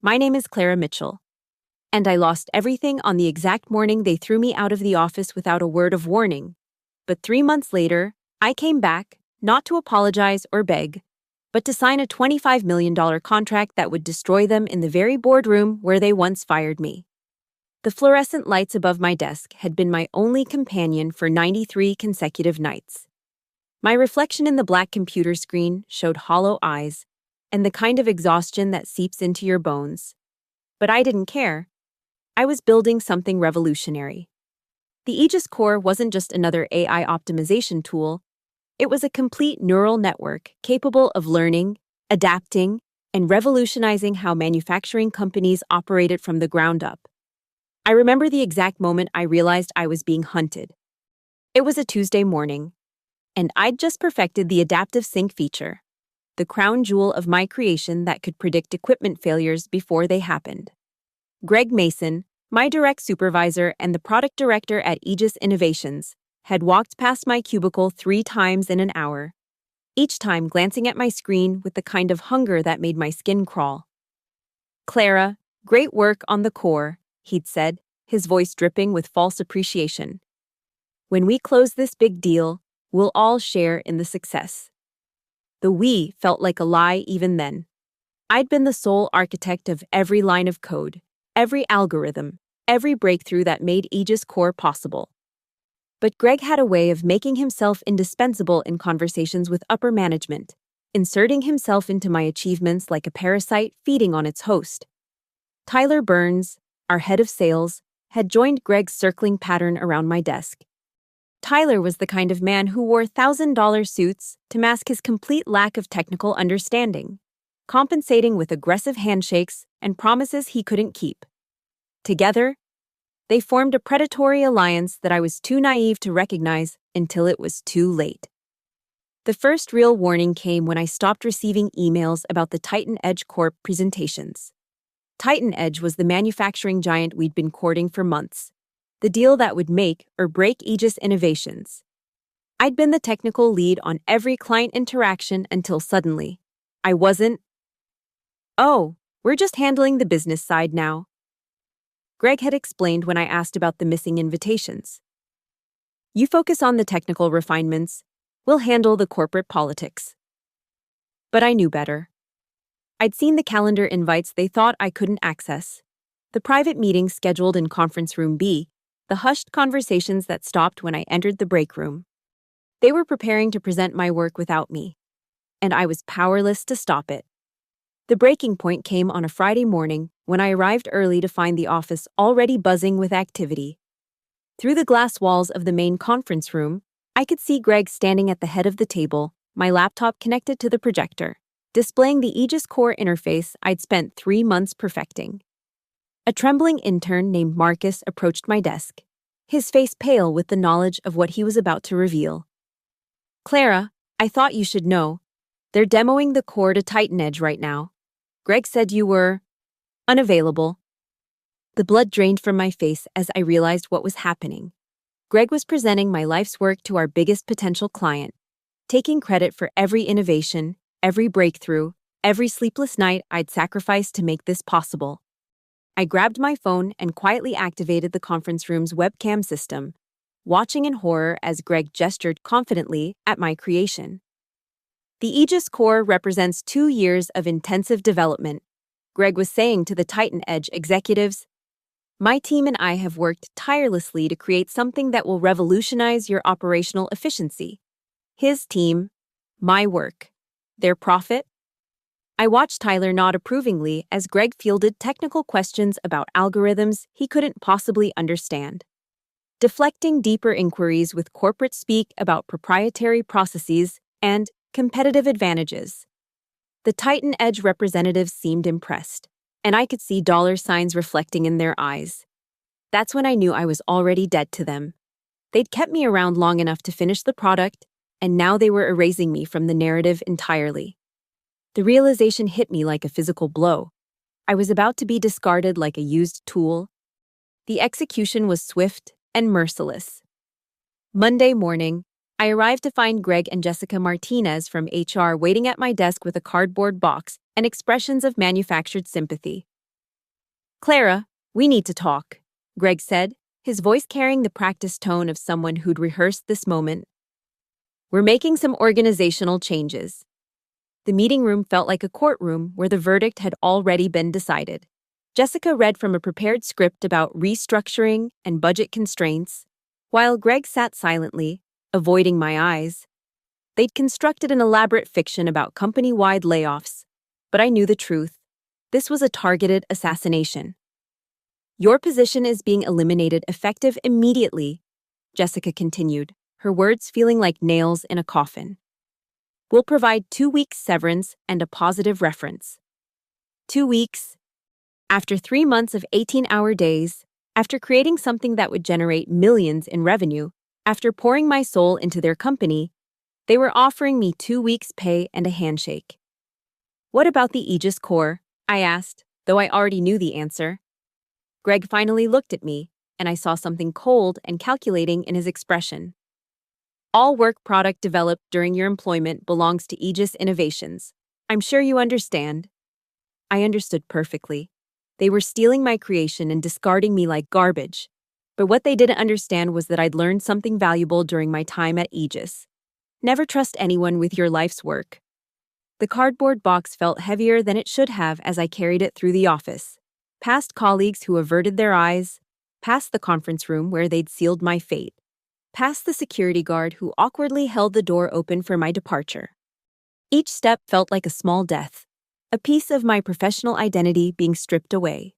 My name is Clara Mitchell, and I lost everything on the exact morning they threw me out of the office without a word of warning. But 3 months later, I came back, not to apologize or beg, but to sign a $25 million contract that would destroy them in the very boardroom where they once fired me. The fluorescent lights above my desk had been my only companion for 93 consecutive nights. My reflection in the black computer screen showed hollow eyes and the kind of exhaustion that seeps into your bones. But I didn't care. I was building something revolutionary. The Aegis Core wasn't just another AI optimization tool. It was a complete neural network capable of learning, adapting, and revolutionizing how manufacturing companies operated from the ground up. I remember the exact moment I realized I was being hunted. It was a Tuesday morning, and I'd just perfected the adaptive sync feature, the crown jewel of my creation that could predict equipment failures before they happened. Greg Mason, my direct supervisor and the product director at Aegis Innovations, had walked past my cubicle 3 times in an hour, each time glancing at my screen with the kind of hunger that made my skin crawl. "Clara, great work on the core," he'd said, his voice dripping with false appreciation. "When we close this big deal, we'll all share in the success." The "we" felt like a lie even then. I'd been the sole architect of every line of code, every algorithm, every breakthrough that made Aegis Core possible. But Greg had a way of making himself indispensable in conversations with upper management, inserting himself into my achievements like a parasite feeding on its host. Tyler Burns, our head of sales, had joined Greg's circling pattern around my desk. Tyler was the kind of man who wore $1,000 suits to mask his complete lack of technical understanding, compensating with aggressive handshakes and promises he couldn't keep. Together, they formed a predatory alliance that I was too naive to recognize until it was too late. The first real warning came when I stopped receiving emails about the Titan Edge Corp presentations. Titan Edge was the manufacturing giant we'd been courting for months, the deal that would make or break Aegis Innovations. I'd been the technical lead on every client interaction until suddenly, I wasn't. "Oh, we're just handling the business side now," Greg had explained when I asked about the missing invitations. "You focus on the technical refinements. We'll handle the corporate politics." But I knew better. I'd seen the calendar invites they thought I couldn't access, the private meetings scheduled in Conference Room B, the hushed conversations that stopped when I entered the break room. They were preparing to present my work without me, and I was powerless to stop it. The breaking point came on a Friday morning when I arrived early to find the office already buzzing with activity. Through the glass walls of the main conference room, I could see Greg standing at the head of the table, my laptop connected to the projector, displaying the Aegis Core interface I'd spent 3 months perfecting. A trembling intern named Marcus approached my desk, his face pale with the knowledge of what he was about to reveal. "Clara, I thought you should know. They're demoing the core to Titan Edge right now. Greg said you were unavailable." The blood drained from my face as I realized what was happening. Greg was presenting my life's work to our biggest potential client, taking credit for every innovation, every breakthrough, every sleepless night I'd sacrificed to make this possible. I grabbed my phone and quietly activated the conference room's webcam system, watching in horror as Greg gestured confidently at my creation. "The Aegis Core represents 2 years of intensive development," Greg was saying to the Titan Edge executives. "My team and I have worked tirelessly to create something that will revolutionize your operational efficiency." His team, my work, their profit? I watched Tyler nod approvingly as Greg fielded technical questions about algorithms he couldn't possibly understand, deflecting deeper inquiries with corporate speak about proprietary processes and competitive advantages. The Titan Edge representatives seemed impressed, and I could see dollar signs reflecting in their eyes. That's when I knew I was already dead to them. They'd kept me around long enough to finish the product, and now they were erasing me from the narrative entirely. The realization hit me like a physical blow. I was about to be discarded like a used tool. The execution was swift and merciless. Monday morning, I arrived to find Greg and Jessica Martinez from HR waiting at my desk with a cardboard box and expressions of manufactured sympathy. Clara, we need to talk, Greg said, his voice carrying the practiced tone of someone who'd rehearsed this moment. We're making some organizational changes. The meeting room felt like a courtroom where the verdict had already been decided. Jessica read from a prepared script about restructuring and budget constraints, while Greg sat silently, avoiding my eyes. They'd constructed an elaborate fiction about company-wide layoffs, but I knew the truth. This was a targeted assassination. Your position is being eliminated effective immediately, Jessica continued, her words feeling like nails in a coffin. We'll provide 2 weeks severance and a positive reference. 2 weeks. After 3 months of 18-hour days, after creating something that would generate millions in revenue, after pouring my soul into their company, they were offering me 2 weeks' pay and a handshake. What about the Aegis Corps? I asked, though I already knew the answer. Greg finally looked at me, and I saw something cold and calculating in his expression. All work product developed during your employment belongs to Aegis Innovations. I'm sure you understand. I understood perfectly. They were stealing my creation and discarding me like garbage. But what they didn't understand was that I'd learned something valuable during my time at Aegis. Never trust anyone with your life's work. The cardboard box felt heavier than it should have as I carried it through the office, past colleagues who averted their eyes, past the conference room where they'd sealed my fate, past the security guard who awkwardly held the door open for my departure. Each step felt like a small death, a piece of my professional identity being stripped away.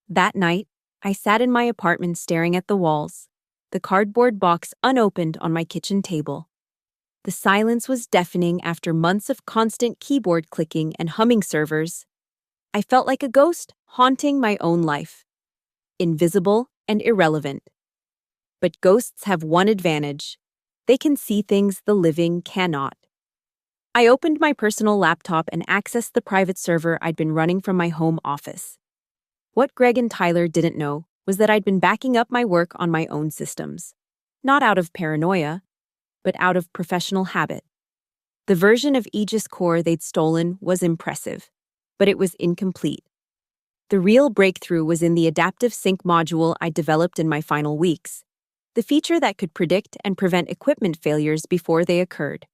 That night, I sat in my apartment staring at the walls, the cardboard box unopened on my kitchen table. The silence was deafening after months of constant keyboard clicking and humming servers. I felt like a ghost haunting my own life, invisible and irrelevant. But ghosts have one advantage. They can see things the living cannot. I opened my personal laptop and accessed the private server I'd been running from my home office. What Greg and Tyler didn't know was that I'd been backing up my work on my own systems. Not out of paranoia, but out of professional habit. The version of Aegis Core they'd stolen was impressive, but it was incomplete. The real breakthrough was in the adaptive sync module I developed in my final weeks, the feature that could predict and prevent equipment failures before they occurred.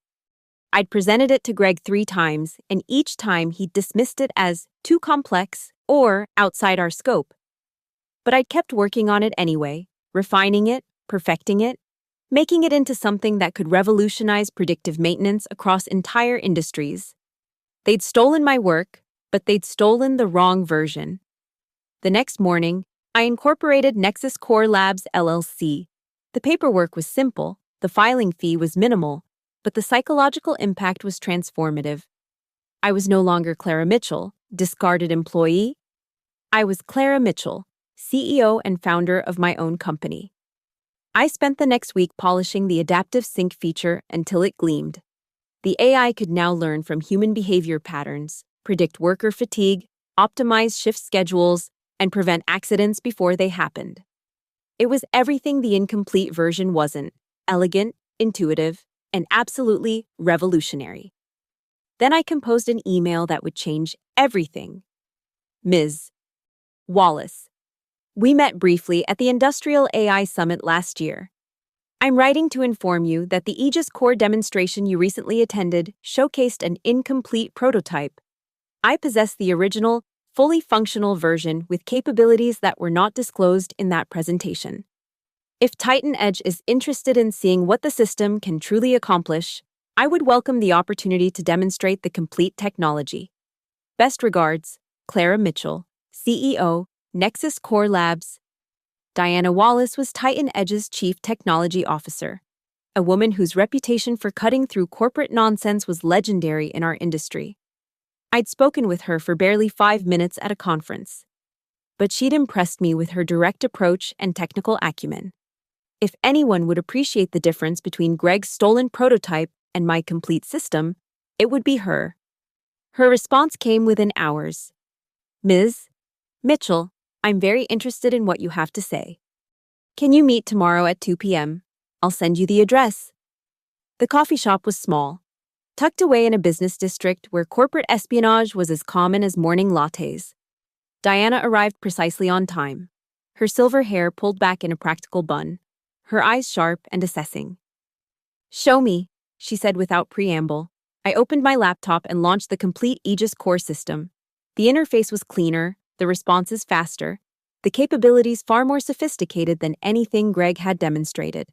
I'd presented it to Greg 3 times, and each time he dismissed it as too complex or outside our scope. But I'd kept working on it anyway, refining it, perfecting it, making it into something that could revolutionize predictive maintenance across entire industries. They'd stolen my work, but they'd stolen the wrong version. The next morning, I incorporated Nexus Core Labs LLC. The paperwork was simple, the filing fee was minimal, but the psychological impact was transformative. I was no longer Clara Mitchell, discarded employee. I was Clara Mitchell, CEO and founder of my own company. I spent the next week polishing the adaptive sync feature until it gleamed. The AI could now learn from human behavior patterns, predict worker fatigue, optimize shift schedules, and prevent accidents before they happened. It was everything the incomplete version wasn't: elegant, intuitive, and absolutely revolutionary. Then I composed an email that would change everything. Ms. Wallace. We met briefly at the Industrial AI Summit last year. I'm writing to inform you that the Aegis Core demonstration you recently attended showcased an incomplete prototype. I possess the original, fully functional version with capabilities that were not disclosed in that presentation. If Titan Edge is interested in seeing what the system can truly accomplish, I would welcome the opportunity to demonstrate the complete technology. Best regards, Clara Mitchell, CEO, Nexus Core Labs. Diana Wallace was Titan Edge's Chief Technology Officer, a woman whose reputation for cutting through corporate nonsense was legendary in our industry. I'd spoken with her for barely 5 minutes at a conference, but she'd impressed me with her direct approach and technical acumen. If anyone would appreciate the difference between Greg's stolen prototype and my complete system, it would be her. Her response came within hours. Ms. Mitchell, I'm very interested in what you have to say. Can you meet tomorrow at 2 p.m.? I'll send you the address. The coffee shop was small, tucked away in a business district where corporate espionage was as common as morning lattes. Diana arrived precisely on time, her silver hair pulled back in a practical bun, her eyes sharp and assessing. "Show me," she said without preamble. I opened my laptop and launched the complete Aegis core system. The interface was cleaner, the responses faster, the capabilities far more sophisticated than anything Greg had demonstrated.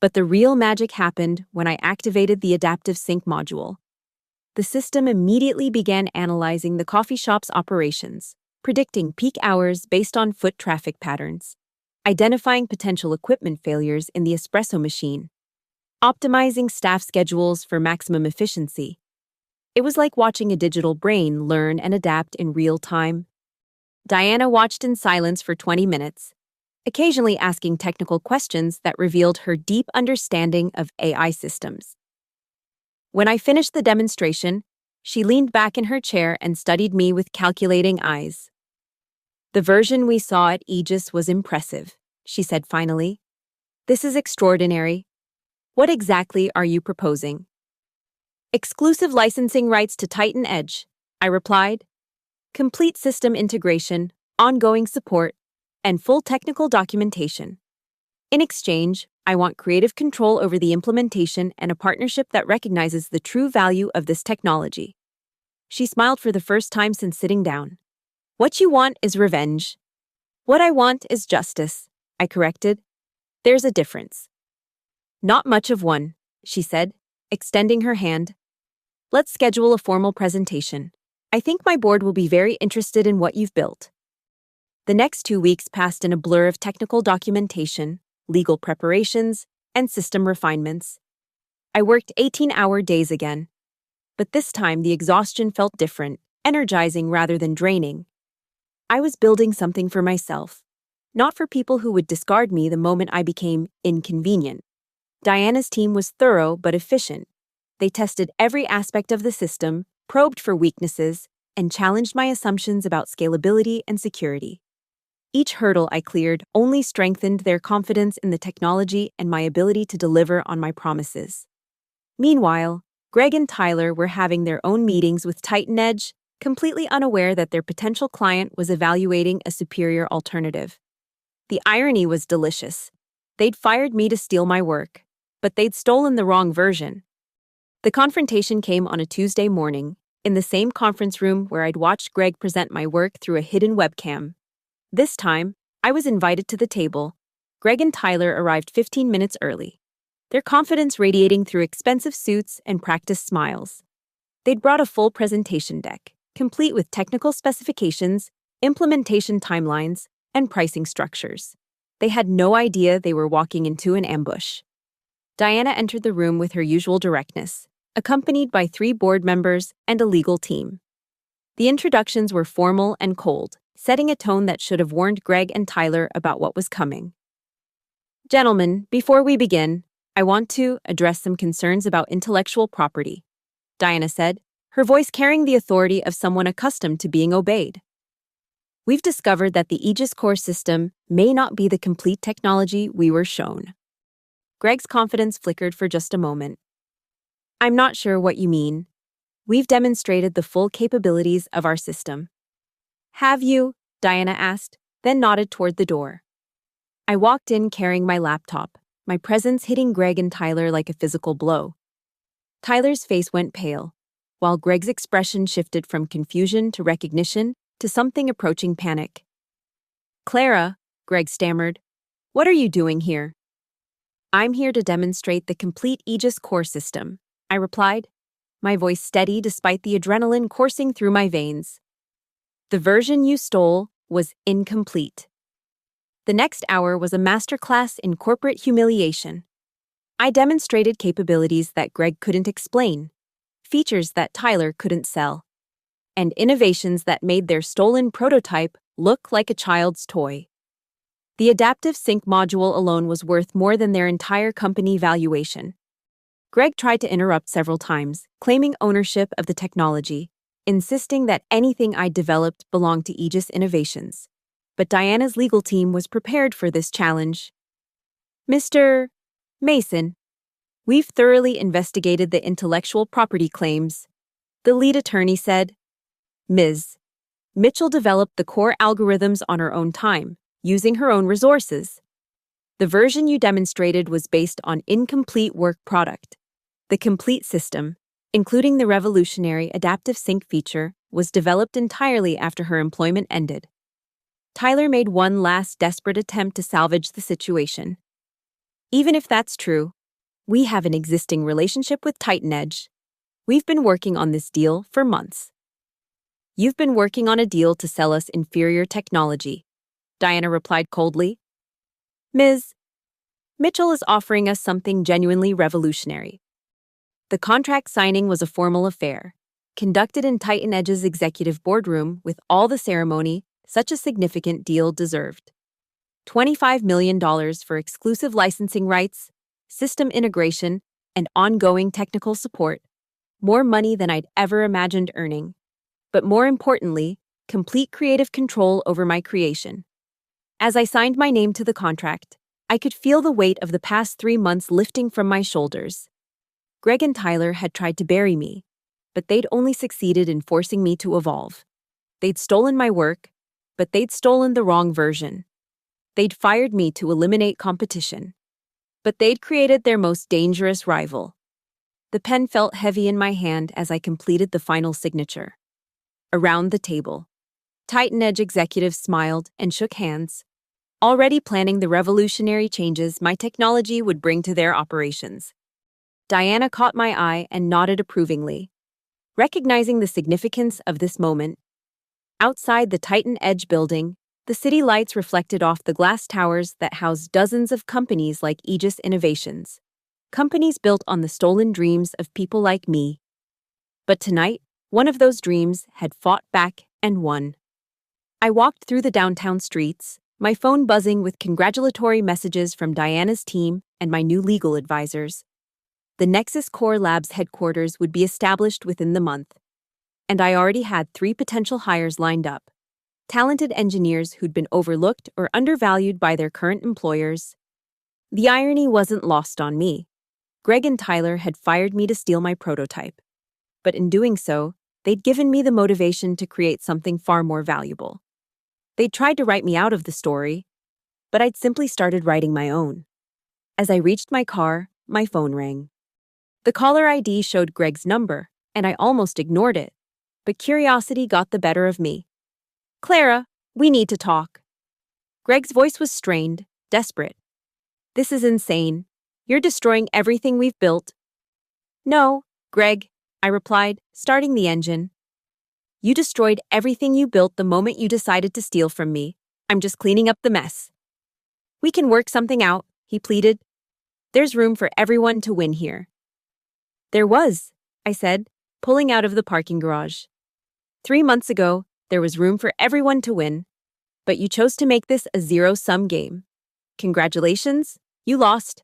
But the real magic happened when I activated the adaptive sync module. The system immediately began analyzing the coffee shop's operations, predicting peak hours based on foot traffic patterns, identifying potential equipment failures in the espresso machine, optimizing staff schedules for maximum efficiency. It was like watching a digital brain learn and adapt in real time. Diana watched in silence for 20 minutes, occasionally asking technical questions that revealed her deep understanding of AI systems. When I finished the demonstration, she leaned back in her chair and studied me with calculating eyes. "The version we saw at Aegis was impressive," she said finally. "This is extraordinary. What exactly are you proposing?" "Exclusive licensing rights to Titan Edge," I replied. "Complete system integration, ongoing support, and full technical documentation. In exchange, I want creative control over the implementation and a partnership that recognizes the true value of this technology." She smiled for the first time since sitting down. "What you want is revenge. What I want is justice," I corrected. "There's a difference." "Not much of one," she said, extending her hand. "Let's schedule a formal presentation. I think my board will be very interested in what you've built." The next 2 weeks passed in a blur of technical documentation, legal preparations, and system refinements. I worked 18-hour days again. But this time the exhaustion felt different, energizing rather than draining. I was building something for myself, not for people who would discard me the moment I became inconvenient. Diana's team was thorough but efficient. They tested every aspect of the system, probed for weaknesses, and challenged my assumptions about scalability and security. Each hurdle I cleared only strengthened their confidence in the technology and my ability to deliver on my promises. Meanwhile, Greg and Tyler were having their own meetings with Titan Edge, completely unaware that their potential client was evaluating a superior alternative. The irony was delicious. They'd fired me to steal my work, but they'd stolen the wrong version. The confrontation came on a Tuesday morning, in the same conference room where I'd watched Greg present my work through a hidden webcam. This time, I was invited to the table. Greg and Tyler arrived 15 minutes early, their confidence radiating through expensive suits and practiced smiles. They'd brought a full presentation deck, complete with technical specifications, implementation timelines, and pricing structures. They had no idea they were walking into an ambush. Diana entered the room with her usual directness, accompanied by 3 board members and a legal team. The introductions were formal and cold, setting a tone that should have warned Greg and Tyler about what was coming. "Gentlemen, before we begin, I want to address some concerns about intellectual property," Diana said, her voice carrying the authority of someone accustomed to being obeyed. "We've discovered that the Aegis core system may not be the complete technology we were shown." Greg's confidence flickered for just a moment. "I'm not sure what you mean. We've demonstrated the full capabilities of our system." "Have you?" Diana asked, then nodded toward the door. I walked in carrying my laptop, my presence hitting Greg and Tyler like a physical blow. Tyler's face went pale, while Greg's expression shifted from confusion to recognition to something approaching panic. "Clara," Greg stammered, "what are you doing here?" "I'm here to demonstrate the complete Aegis core system," I replied, my voice steady despite the adrenaline coursing through my veins. "The version you stole was incomplete." The next hour was a masterclass in corporate humiliation. I demonstrated capabilities that Greg couldn't explain, features that Tyler couldn't sell, and innovations that made their stolen prototype look like a child's toy. The adaptive sync module alone was worth more than their entire company valuation. Greg tried to interrupt several times, claiming ownership of the technology, insisting that anything I'd developed belonged to Aegis Innovations. But Diana's legal team was prepared for this challenge. "Mr. Mason, we've thoroughly investigated the intellectual property claims," the lead attorney said. "Ms. Mitchell developed the core algorithms on her own time, using her own resources. The version you demonstrated was based on incomplete work product. The complete system, including the revolutionary adaptive sync feature, was developed entirely after her employment ended. Tyler made one last desperate attempt to salvage the situation. Even if that's true, we have an existing relationship with Titan Edge. We've been working on this deal for months. You've been working on a deal to sell us inferior technology, Diana replied coldly. Ms. Mitchell is offering us something genuinely revolutionary. The contract signing was a formal affair, conducted in Titan Edge's executive boardroom with all the ceremony such a significant deal deserved. $25 million for exclusive licensing rights, system integration, and ongoing technical support. More money than I'd ever imagined earning. But more importantly, complete creative control over my creation. As I signed my name to the contract, I could feel the weight of the past 3 months lifting from my shoulders. Greg and Tyler had tried to bury me, but they'd only succeeded in forcing me to evolve. They'd stolen my work, but they'd stolen the wrong version. They'd fired me to eliminate competition, but they'd created their most dangerous rival. The pen felt heavy in my hand as I completed the final signature. Around the table, Titan Edge executives smiled and shook hands, already planning the revolutionary changes my technology would bring to their operations. Diana caught my eye and nodded approvingly, recognizing the significance of this moment. Outside the Titan Edge building, the city lights reflected off the glass towers that house dozens of companies like Aegis Innovations, companies built on the stolen dreams of people like me. But tonight, one of those dreams had fought back and won. I walked through the downtown streets, my phone buzzing with congratulatory messages from Diana's team and my new legal advisors. The Nexus Core Labs headquarters would be established within the month, and I already had 3 potential hires lined up. Talented engineers who'd been overlooked or undervalued by their current employers. The irony wasn't lost on me. Greg and Tyler had fired me to steal my prototype, but in doing so, they'd given me the motivation to create something far more valuable. They'd tried to write me out of the story, but I'd simply started writing my own. As I reached my car, my phone rang. The caller ID showed Greg's number, and I almost ignored it, but curiosity got the better of me. Clara, we need to talk. Greg's voice was strained, desperate. This is insane. You're destroying everything we've built. No, Greg, I replied, starting the engine. You destroyed everything you built the moment you decided to steal from me. I'm just cleaning up the mess. We can work something out, he pleaded. There's room for everyone to win here. There was, I said, pulling out of the parking garage. 3 months ago, there was room for everyone to win, but you chose to make this a zero-sum game. Congratulations, you lost.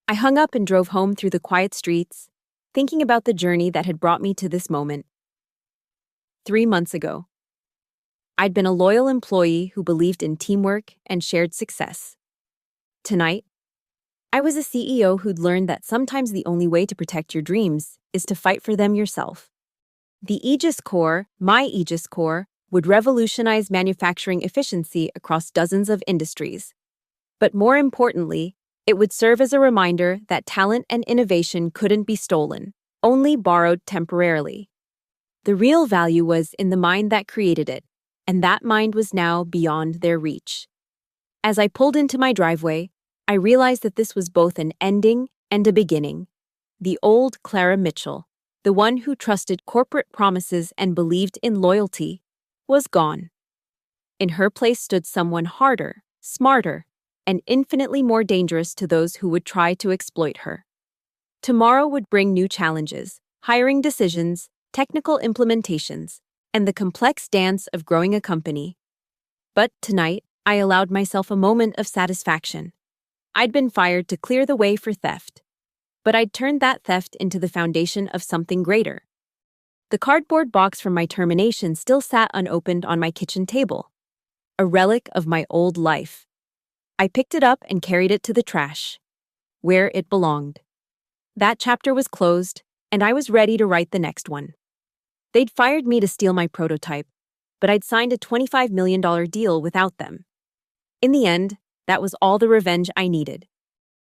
I hung up and drove home through the quiet streets, thinking about the journey that had brought me to this moment. 3 months ago, I'd been a loyal employee who believed in teamwork and shared success. Tonight, I was a CEO who'd learned that sometimes the only way to protect your dreams is to fight for them yourself. The Aegis Core, my Aegis Core, would revolutionize manufacturing efficiency across dozens of industries. But more importantly, it would serve as a reminder that talent and innovation couldn't be stolen, only borrowed temporarily. The real value was in the mind that created it, and that mind was now beyond their reach. As I pulled into my driveway, I realized that this was both an ending and a beginning. The old Clara Mitchell, the one who trusted corporate promises and believed in loyalty, was gone. In her place stood someone harder, smarter, and infinitely more dangerous to those who would try to exploit her. Tomorrow would bring new challenges, hiring decisions, technical implementations, and the complex dance of growing a company. But tonight, I allowed myself a moment of satisfaction. I'd been fired to clear the way for theft, but I'd turned that theft into the foundation of something greater. The cardboard box from my termination still sat unopened on my kitchen table, a relic of my old life. I picked it up and carried it to the trash, where it belonged. That chapter was closed, and I was ready to write the next one. They'd fired me to steal my prototype, but I'd signed a $25 million deal without them. In the end, that was all the revenge I needed.